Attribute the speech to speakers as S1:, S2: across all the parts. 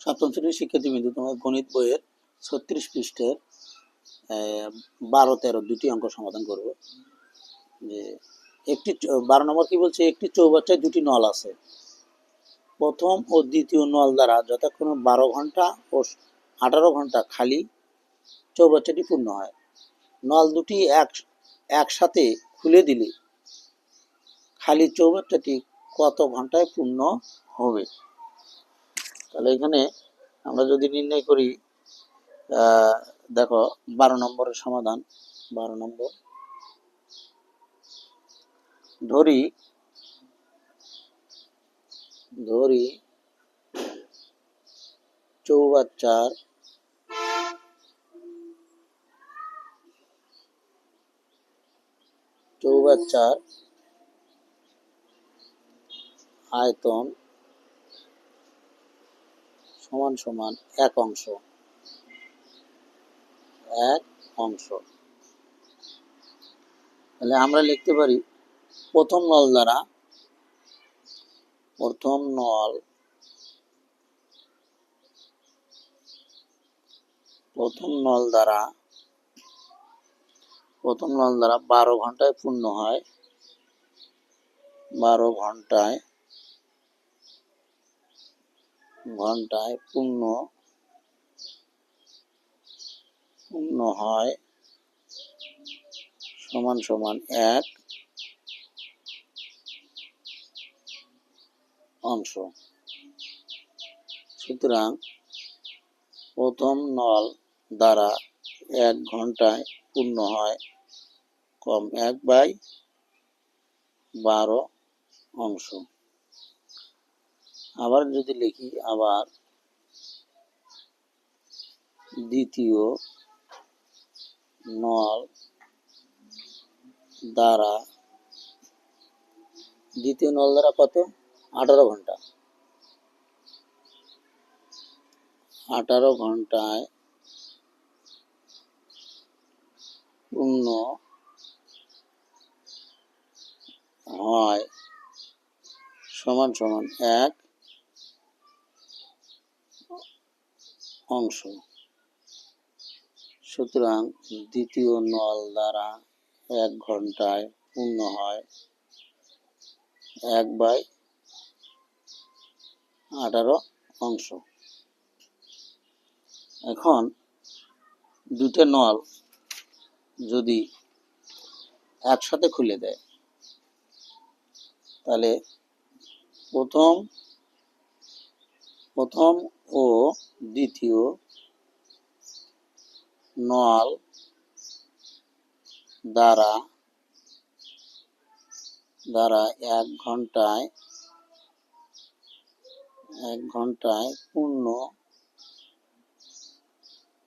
S1: সপ্তম শ্রেণীর শিক্ষার্থীবৃন্দু, তোমার গণিত বইয়ের 36 পৃষ্ঠের 12-13 দুটি অঙ্ক সমাধান করব। যে একটি 12 নম্বর কি বলছে, একটি চৌবাচ্চায় দুটি নল আছে। প্রথম ও দ্বিতীয় নল দ্বারা যতক্ষণ 12 ঘন্টা ও 18 ঘন্টা খালি চৌবাচ্চাটি পূর্ণ হয়। নল দুটি একসাথে খুলে দিলে খালি চৌবাচ্চাটি কত ঘন্টায় পূর্ণ হবে? তাহলে এখানে আমরা যদি নির্ণয় করি, দেখো 12 নম্বরের সমাধান। 12 নম্বর, ধরি চৌবাচ্চার আয়তন সমান সমান এক অংশ। তাহলে আমরা লিখতে পারি প্রথম নল দ্বারা প্রথম নল দ্বারা 12 ঘন্টায় পূর্ণ হয়। 12 ঘন্টায় পূর্ণ হয় সমান সমান এক অংশ। সুতরাং প্রথম নল দ্বারা 1 ঘন্টায় পূর্ণ হয় কম 1/12 অংশ। আবার যদি লিখি, আবার দ্বিতীয় নল দ্বারা কত? 18 ঘন্টা। 18 ঘন্টায় পূর্ণ হয় সমান সমান এক অংশ। সুতরাং দ্বিতীয় নল দ্বারা 1 ঘন্টায় পূর্ণ হয় 1/18 অংশ। এখন দুটো নল যদি একসাথে খুলে দেয়, তাহলে প্রথম ও দ্বিতীয় নল দ্বারা 1 ঘন্টায়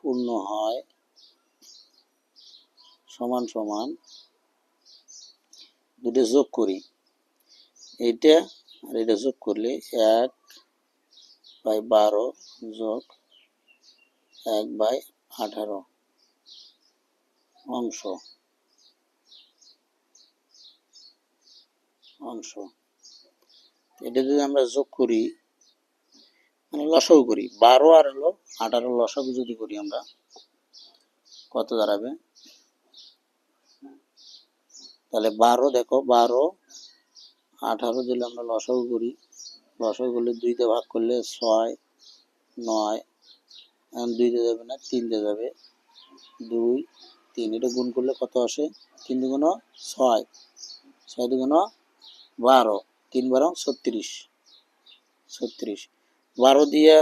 S1: পূর্ণ হয় সমান সমান, দুটো যোগ করি, এইটা আর এটা যোগ করলে 1/12 যোগ 1/18 অংশ। এটা যদি আমরা যোগ করি, মানে লসাগু করি, 12 আর 18 লসাগু যদি করি আমরা, কত দাঁড়াবে? তাহলে 12, দেখো 12 18 দিলে আমরা লসাগু করি, লসাগু করলে 2 দিয়ে ভাগ করলে 6 9, এখন 2 দিয়ে যাবে না, 3 দিয়ে যাবে, 2 3, এটা গুণ করলে কত আসে? 3 দুগুণ 6, 6 দুগুণ 12, 3 12 36। 12 দিয়ে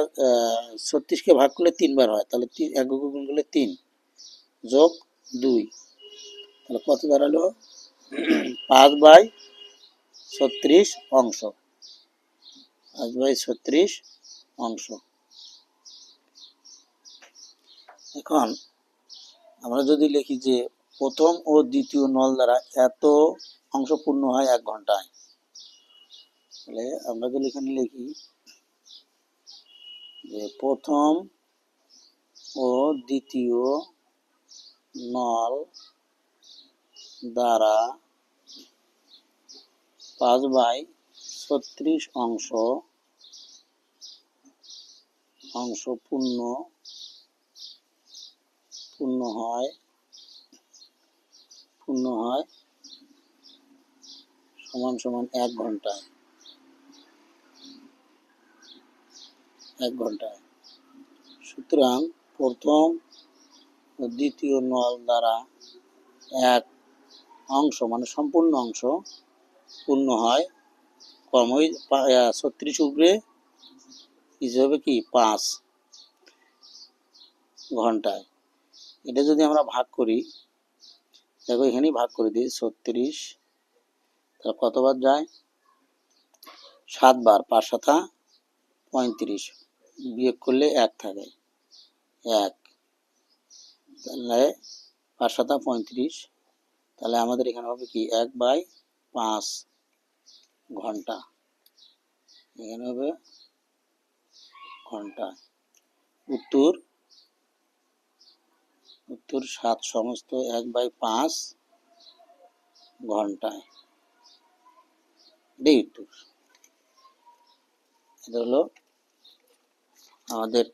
S1: 36কে ভাগ করলে 3 বার হয়, তাহলে 1 গুণ করলে 3 যোগ 2, তাহলে কত দাঁড়ালো? 5/36 অংশ। 5/36 অংশ। এখন আমরা যদি লিখি যে প্রথম ও দ্বিতীয় নল দ্বারা এত অংশ পূর্ণ হয় 1 ঘন্টায়, তাহলে আমরা যদি এখানে লিখি যে প্রথম ও দ্বিতীয় নল দ্বারা 5/36 অংশ অংশ পূর্ণ হয় সমান সমান 1 ঘন্টায়। সুতরাং প্রথম ও দ্বিতীয় নল দ্বারা এক অংশ মানে সম্পূর্ণ অংশ পূর্ণ হয় কম ওই 36 উপরে হিসেবে কি 5 ঘন্টায়। এটা যদি আমরা ভাগ করি, দেখো এখানেই ভাগ করে দিই 36, তাহলে কতবার যায়? 7 বার, 5 7 35, বিয়োগ করলে 1 থাকে, 1, তাহলে 5 7 35, তাহলে আমাদের এখানে হবে কি 1/5 ঘন্টা, এখানে হবে ঘন্টা। উত্তর 7 সমস্ত 1/5 ঘন্টায়। এটাই উত্তর। এটা হলো আমাদের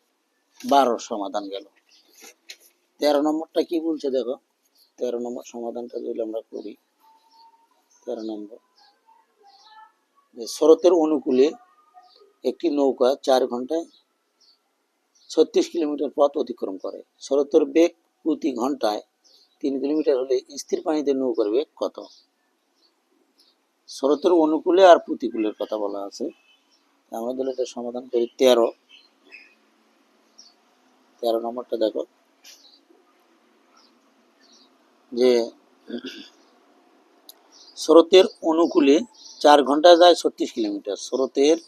S1: 12 সমাধান গেল। 13 নম্বরটা কি বলছে দেখো, 13 নম্বর সমাধানটা যদি আমরা করি, 13 নম্বর, যে স্রোতের অনুকূলে একটি নৌকা 4 ঘন্টায় 36 কিলোমিটার পথ অতিক্রম করে। স্রোতের বেগ প্রতি ঘন্টায় 3 কিলোমিটার হলে স্থির পানিতে নৌকার বেগ কত? স্রোতের অনুকূলে আর প্রতিকূলের কথা বলা আছে। আমরা তাহলে এটা সমাধান করি। 13 নম্বরটা দেখো, যে স্রোতের অনুকূলে 4 ঘন্টায় যায় 36 কিলোমিটার। স্রোতের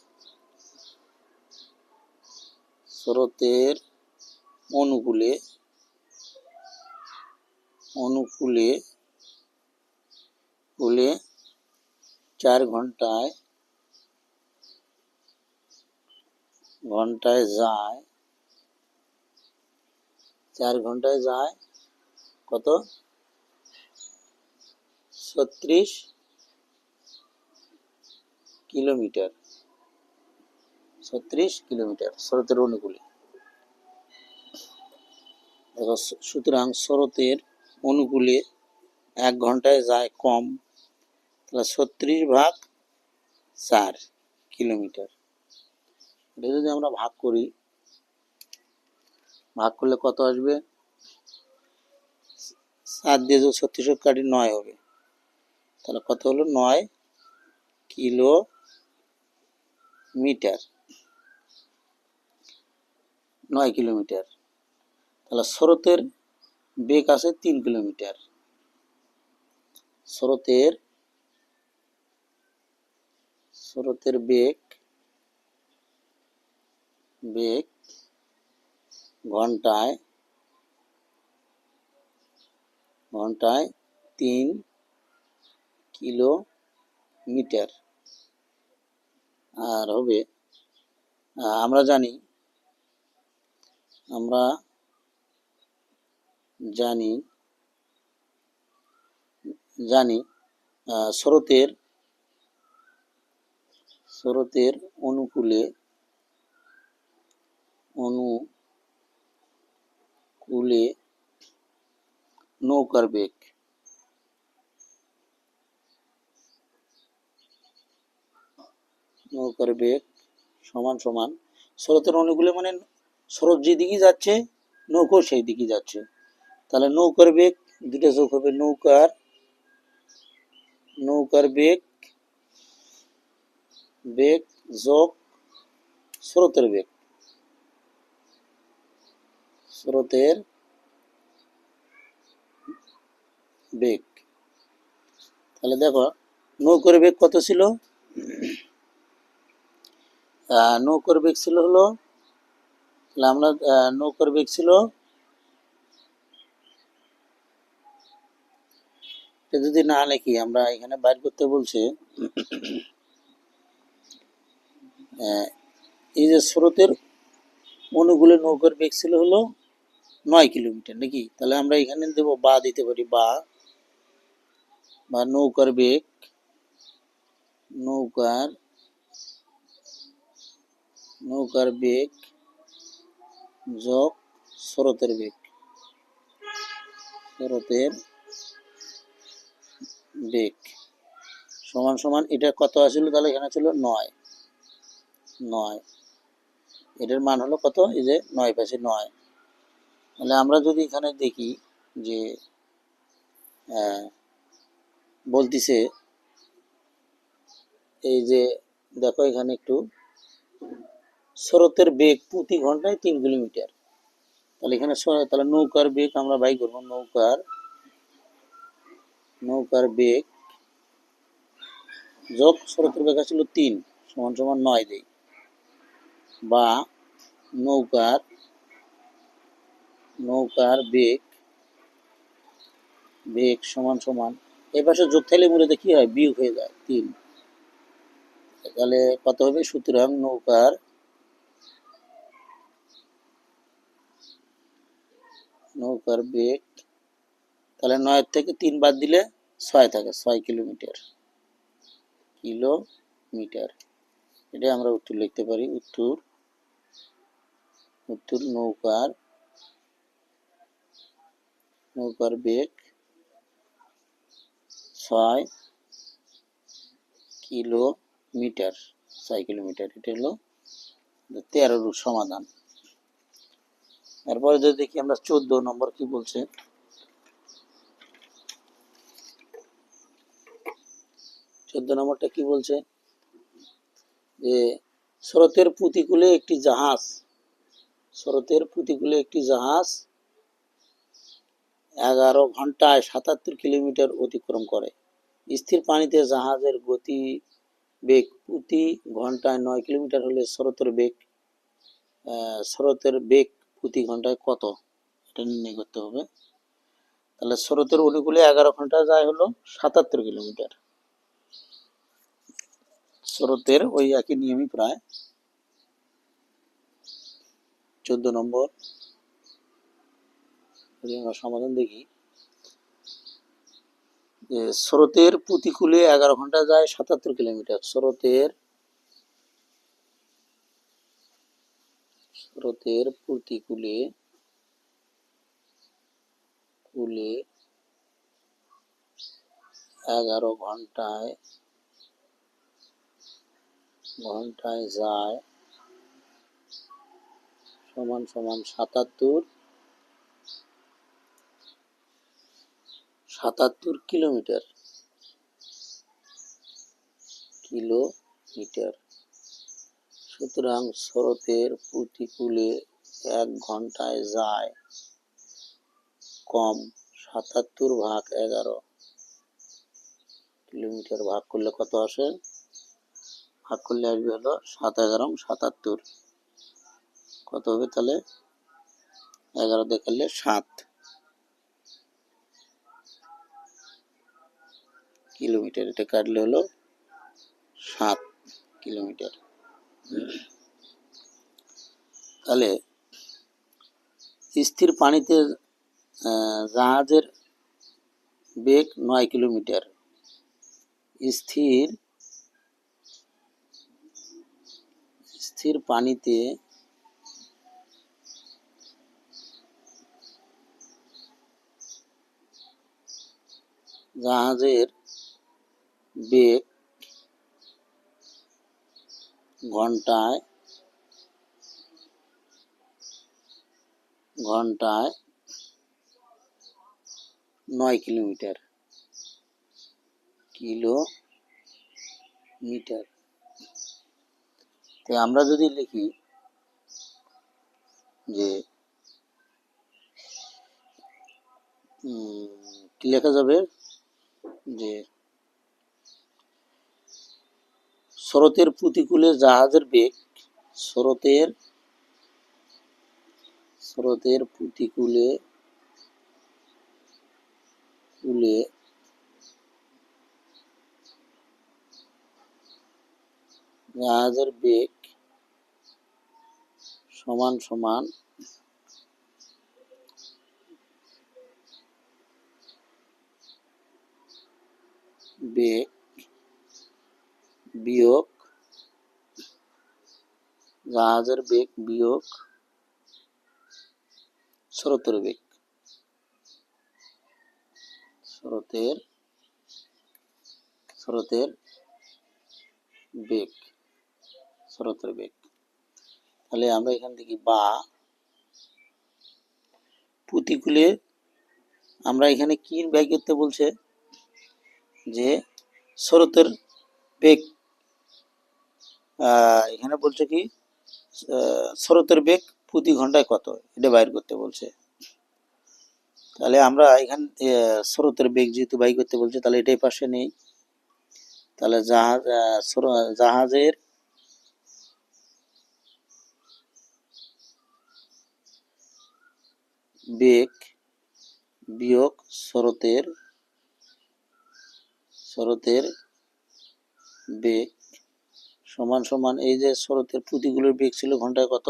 S1: অনুকূলে 4 ঘন্টায় যায় 4 ঘন্টায় যায় কত? 36 কিলোমিটার। 36 কিলোমিটার স্রোতের অনুকূলে। সুতরাং স্রোতের অনুকূলে 1 ঘন্টায় যায় কম, তাহলে 36/4 কিলোমিটার। এটা যদি আমরা ভাগ করি, ভাগ করলে কত আসবে? 7 দিয়ে যদি 36 কাটি 9 হবে, তাহলে কত হলো? 9 কিলোমিটার। 9 কিলোমিটার। তাহলে স্রোতের বেগ আছে 3 কিলোমিটার। স্রোতের বেগ ঘন্টায় 3 কিলোমিটার। আর হবে, আমরা জানি স্রোতের অনুকূলে নৌকার বেগ সমান সমান, স্রোতের অনুকূলে মানে স্রোত যেদিকে যাচ্ছে নৌকো সেই দিকে যাচ্ছে, তাহলে নৌকার বেগ দুটো যোগ হবে, নৌকার বেগ যোগ স্রোতের বেগ। তাহলে দেখো নৌকার বেগ কত ছিল? নৌকার বেগ ছিল হলো, তাহলে আমরা নৌকার বেগ ছিল, যদি না লিখি আমরা এখানে বাইর করতে বলছে, এই যে স্রোতের অনুকূলে নৌকার বেগ ছিল হলো 9 কিলোমিটার নাকি, তাহলে আমরা এখানে দেবো বা দিতে পারি, বা নৌকার বেগ যোগ স্রোতের বেগ, স্রোতের বেগ সমান সমান এটা কত আসছিল, তাহলে এখানে ছিল 9, 9 এটার মান হলো কত, এই যে 9 পাশে 9। তাহলে আমরা যদি এখানে দেখি যে বলতিছে এই যে দেখো এখানে একটু স্রোতের বেগ প্রতি ঘন্টায় 3 কিলোমিটার। তাহলে এখানে তাহলে নৌকার বেগ আমরা বাই করবো, নৌকার বেগ যোগ স্রোতের বেগ ছিল 3 সমান সমান 9 দেই, বা নৌকার বেগ সমান সমান এই পাশে যোগ থাকলে মূলত কি হয়, বিয়োগ হয়ে যায় 3। তাহলে কত হবে, সুতরাং নৌকার বেগ, তাহলে 9 থেকে 3 বাদ দিলে 6 থাকে, 6 কিলোমিটার। এটা আমরা উত্তর লিখতে পারি। উত্তর নৌকার বেগ 6 কিলোমিটার, 6 কিলোমিটার। এটা হলো 13 সমাধান। এরপরে যদি দেখি আমরা 14 নম্বর কি বলছে। 14 নম্বরটা কি বলছে, যে স্রোতের প্রতিকূলে একটি জাহাজ 11 ঘন্টায় 77 কিলোমিটার অতিক্রম করে। স্থির পানিতে জাহাজের গতি বেগ প্রতি ঘন্টায় 9 কিলোমিটার হলে স্রোতের বেগ প্রতি ঘন্টায় কত, এটা নির্ণয় করতে হবে। তাহলে স্রোতের অনুকূলে 11 ঘন্টা যায় হলো 77 কিলোমিটার। স্রোতের ওই একই নিয়মই প্রায়। 14 নম্বর আমরা সমাধান দেখি, যে স্রোতের প্রতিকূলে 11 ঘন্টা যায় 77 কিলোমিটার। স্রোতের প্রতিকূলে 11 ঘন্টায় যায় সমান সমান 77 কিলোমিটার। সুতরাং স্রোতের প্রতিকূলে 1 ঘন্টায় যায় কম 77 ভাগ 11 কিলোমিটার, ভাগ করলে কত আসে, ভাগ করলে আসবে হলো 7 77। কত হবে তাহলে, 11 দেখালে 7 কিলোমিটার, এটা কাটলে হলো 7 কিলোমিটার। তাহলে স্থির পানিতে জাহাজের বেগ 9 কিলোমিটার। স্থির পানিতে জাহাজের বেগ ঘন্টায় 9 কিলোমিটার। তো আমরা যদি লিখি যে কি লেখা যাবে, যে স্রোতের প্রতিকূলে জাহাজের বেগ, স্রোতের প্রতিকূলে জাহাজের বেগ সমান সমান বেগ বিয়োগ জাহাজের বেগ বিয়োগ স্রোতের বেগ, স্রোতের স্রোতের বেগ, স্রোতের বেগ। তাহলে আমরা এখান থেকে বা প্রতিকূলে আমরা এখানে কি বেগ করতে বলছে, যে স্রোতের বেগ, এখানে বলছে কি স্রোতের বেগ প্রতি ঘন্টায় কত, এটা বাইর করতে বলছে। তাহলে আমরা এখানে স্রোতের বেগ যেহেতু বাইর করতে বলছে, তাহলে এটাই পাশে নেই। তাহলে জাহাজের বেগ বিয়োগ স্রোতের বেগ সমান সমান, এই যে স্রোতের প্রতিকূলের বেগ ছিল ঘন্টায় কত,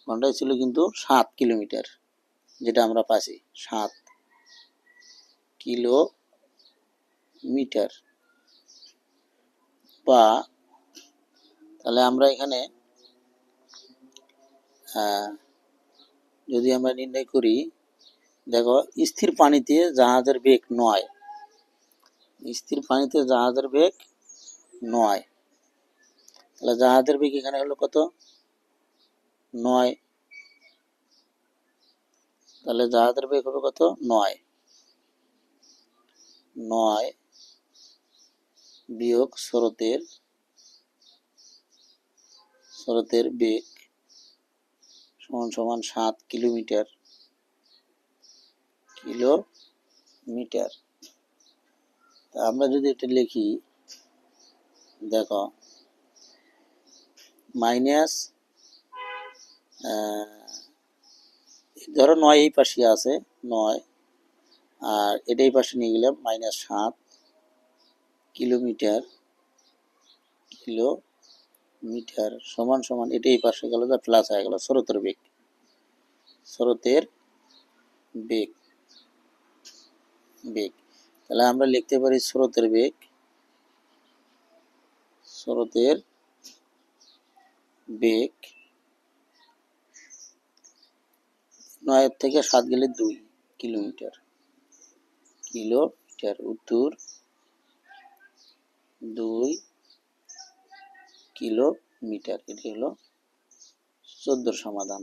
S1: ঘন্টায় ছিল কিন্তু 7 কিলোমিটার, যেটা আমরা পাচ্ছি 7 কিলোমিটার। বা তাহলে আমরা এখানে যদি আমরা নির্ণয় করি, দেখো স্থির পানিতে জাহাজের বেগ 9, স্থির পানিতে জাহাজের বেগ 9, তাহলে জাহাজের বেগ এখানে হলো কত, 9, তাহলে জাহাজের বেগ হবে কত, 9 বিয়োগ স্রোতের বেগ সমান সমান 7 কিলোমিটার। আমরা যদি এটা লিখি, দেখো মাইনাস, ধরো 9 এই পাশে আছে 9, আর এটাই পাশে নিয়ে গেলাম -7 কিলোমিটার সমান সমান, এটাই পাশে গেল, যা প্লাস হয়ে গেল স্রোতের বেগ। তাহলে আমরা লিখতে পারি স্রোতের বেগ 9 থেকে 7 গেলে 2 কিলোমিটার, উত্তর 2 কিলোমিটার। এটি হলো 14 সমাধান।